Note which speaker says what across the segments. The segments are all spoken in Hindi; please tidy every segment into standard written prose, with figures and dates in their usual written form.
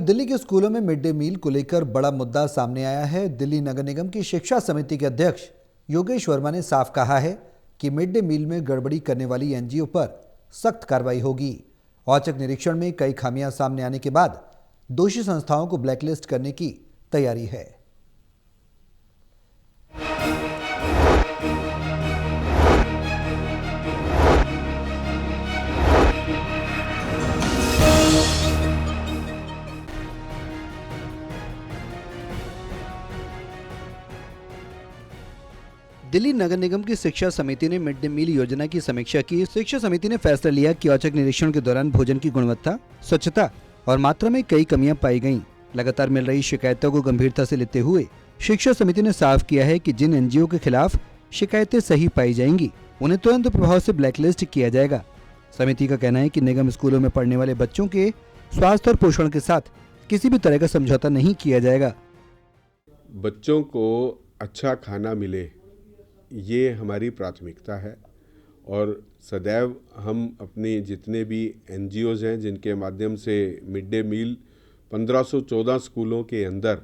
Speaker 1: दिल्ली के स्कूलों में मिड डे मील को लेकर बड़ा मुद्दा सामने आया है। दिल्ली नगर निगम की शिक्षा समिति के अध्यक्ष योगेश वर्मा ने साफ कहा है कि मिड डे मील में गड़बड़ी करने वाली एनजीओ पर सख्त कार्रवाई होगी। औचक निरीक्षण में कई खामियां सामने आने के बाद दोषी संस्थाओं को ब्लैकलिस्ट करने की तैयारी है। दिल्ली नगर निगम की शिक्षा समिति ने मिड डे मील योजना की समीक्षा की। शिक्षा समिति ने फैसला लिया कि औचक निरीक्षण के दौरान भोजन की गुणवत्ता, स्वच्छता और मात्रा में कई कमियां पाई गईं। लगातार मिल रही शिकायतों को गंभीरता से लेते हुए शिक्षा समिति ने साफ किया है कि जिन एनजीओ के खिलाफ शिकायतें सही पाई जाएंगी उन्हें तुरंत प्रभाव से ब्लैकलिस्ट किया जाएगा। समिति का कहना है कि निगम स्कूलों में पढ़ने वाले बच्चों के स्वास्थ्य और पोषण के साथ किसी भी तरह का समझौता नहीं किया जाएगा।
Speaker 2: बच्चों को अच्छा खाना मिले, ये हमारी प्राथमिकता है और सदैव हम अपने जितने भी एनजीओज़ हैं जिनके माध्यम से मिड डे मील 1514 स्कूलों के अंदर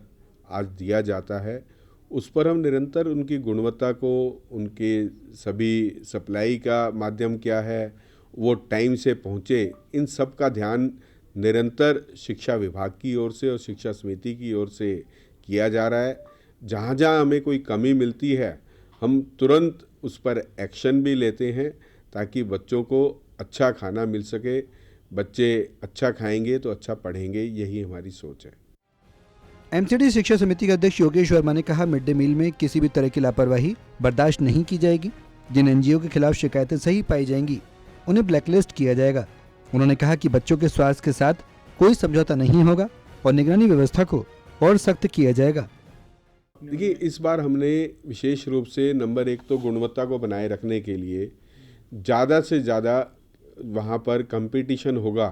Speaker 2: आज दिया जाता है, उस पर हम निरंतर उनकी गुणवत्ता को, उनके सभी सप्लाई का माध्यम क्या है, वो टाइम से पहुँचे, इन सब का ध्यान निरंतर शिक्षा विभाग की ओर से और शिक्षा समिति की ओर से किया जा रहा है। जहाँ जहाँ हमें कोई कमी मिलती है हम तुरंत उस पर एक्शन भी लेते हैं ताकि बच्चों को अच्छा खाना मिल सके। बच्चे अच्छा खाएंगे तो अच्छा पढ़ेंगे, यही हमारी सोच है।
Speaker 1: एमसीडी शिक्षा समिति के अध्यक्ष योगेश वर्मा ने कहा, मिड डे मील में किसी भी तरह की लापरवाही बर्दाश्त नहीं की जाएगी। जिन एनजीओ के खिलाफ शिकायतें सही पाई जाएंगी उन्हें ब्लैकलिस्ट किया जाएगा। उन्होंने कहा कि बच्चों के स्वास्थ्य के साथ कोई समझौता नहीं होगा और निगरानी व्यवस्था को और सख्त किया जाएगा।
Speaker 2: देखिए, इस बार हमने विशेष रूप से नंबर 1 तो गुणवत्ता को बनाए रखने के लिए ज़्यादा से ज़्यादा वहाँ पर कंपटीशन होगा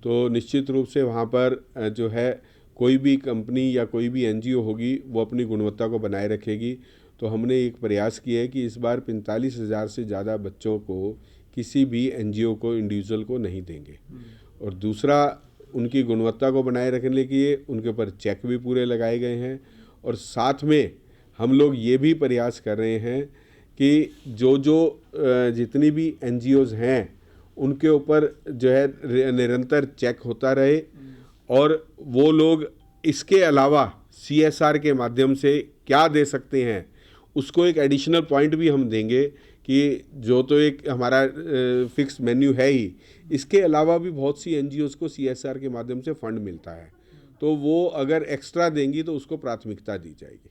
Speaker 2: तो निश्चित रूप से वहाँ पर जो है कोई भी कंपनी या कोई भी एनजीओ होगी वो अपनी गुणवत्ता को बनाए रखेगी। तो हमने एक प्रयास किया है कि इस बार 45,000 से ज़्यादा बच्चों को किसी भी एनजीओ को, इंडिविजुअल को नहीं देंगे। और दूसरा, उनकी गुणवत्ता को बनाए रखने के लिए उनके ऊपर चेक भी पूरे लगाए गए हैं। और साथ में हम लोग ये भी प्रयास कर रहे हैं कि जो जितनी भी एनजीओज़ हैं उनके ऊपर जो है निरंतर चेक होता रहे और वो लोग इसके अलावा सीएसआर के माध्यम से क्या दे सकते हैं उसको एक एडिशनल पॉइंट भी हम देंगे कि जो तो एक हमारा फिक्स मेन्यू है ही, इसके अलावा भी बहुत सी एनजीओज़ को सीएसआर के माध्यम से फंड मिलता है, तो वो अगर एक्स्ट्रा देंगी तो उसको प्राथमिकता दी जाएगी।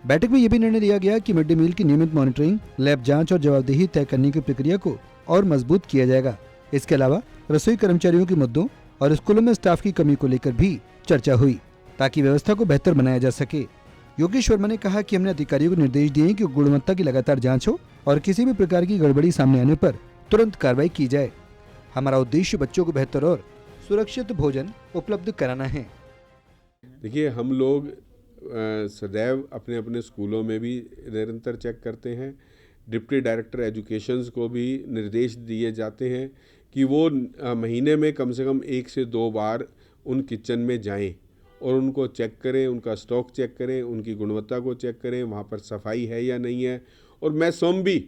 Speaker 1: बैठक में यह भी निर्णय लिया गया कि मिड डे मील की नियमित मॉनिटरिंग, लैब जांच और जवाबदेही तय करने की प्रक्रिया को और मजबूत किया जाएगा। इसके अलावा रसोई कर्मचारियों के मुद्दों और स्कूलों में स्टाफ की कमी को लेकर भी चर्चा हुई ताकि व्यवस्था को बेहतर बनाया जा सके। योगेश वर्मा ने कहा कि हमने अधिकारियों को निर्देश दिए कि गुणवत्ता की लगातार जाँच हो और किसी भी प्रकार की गड़बड़ी सामने आने पर तुरंत कार्रवाई की जाए। हमारा उद्देश्य बच्चों को बेहतर और सुरक्षित भोजन उपलब्ध कराना है।
Speaker 2: देखिए, हम लोग सदैव अपने अपने स्कूलों में भी निरंतर चेक करते हैं। डिप्टी डायरेक्टर एजुकेशंस को भी निर्देश दिए जाते हैं कि वो महीने में कम से कम 1 से 2 बार उन किचन में जाएं और उनको चेक करें, उनका स्टॉक चेक करें, उनकी गुणवत्ता को चेक करें, वहाँ पर सफाई है या नहीं है। और मैं स्वयं भी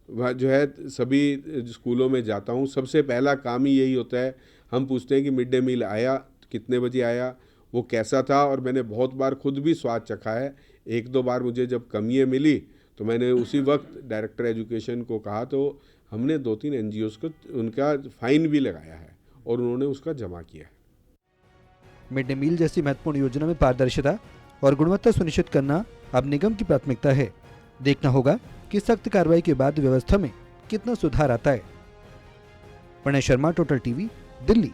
Speaker 2: जो है सभी स्कूलों में जाता हूँ। सबसे पहला काम ही यही होता है, हम पूछते हैं कि मिड डे मील आया, कितने बजे आया, वो कैसा था। और मैंने बहुत बार खुद भी स्वाद चखा है। 1-2 बार मुझे जब कमियाँ मिली तो मैंने उसी वक्त डायरेक्टर एजुकेशन को कहा, तो हमने 2-3 एनजीओज़ को उनका फाइन भी लगाया है और उन्होंने उसका जमा किया है।
Speaker 1: मिड डे मील जैसी महत्वपूर्ण योजना में पारदर्शिता और गुणवत्ता सुनिश्चित करना अब निगम की प्राथमिकता है। देखना होगा कि सख्त कार्रवाई के बाद व्यवस्था में कितना सुधार आता है। Pranay Sharma, total TV, Delhi.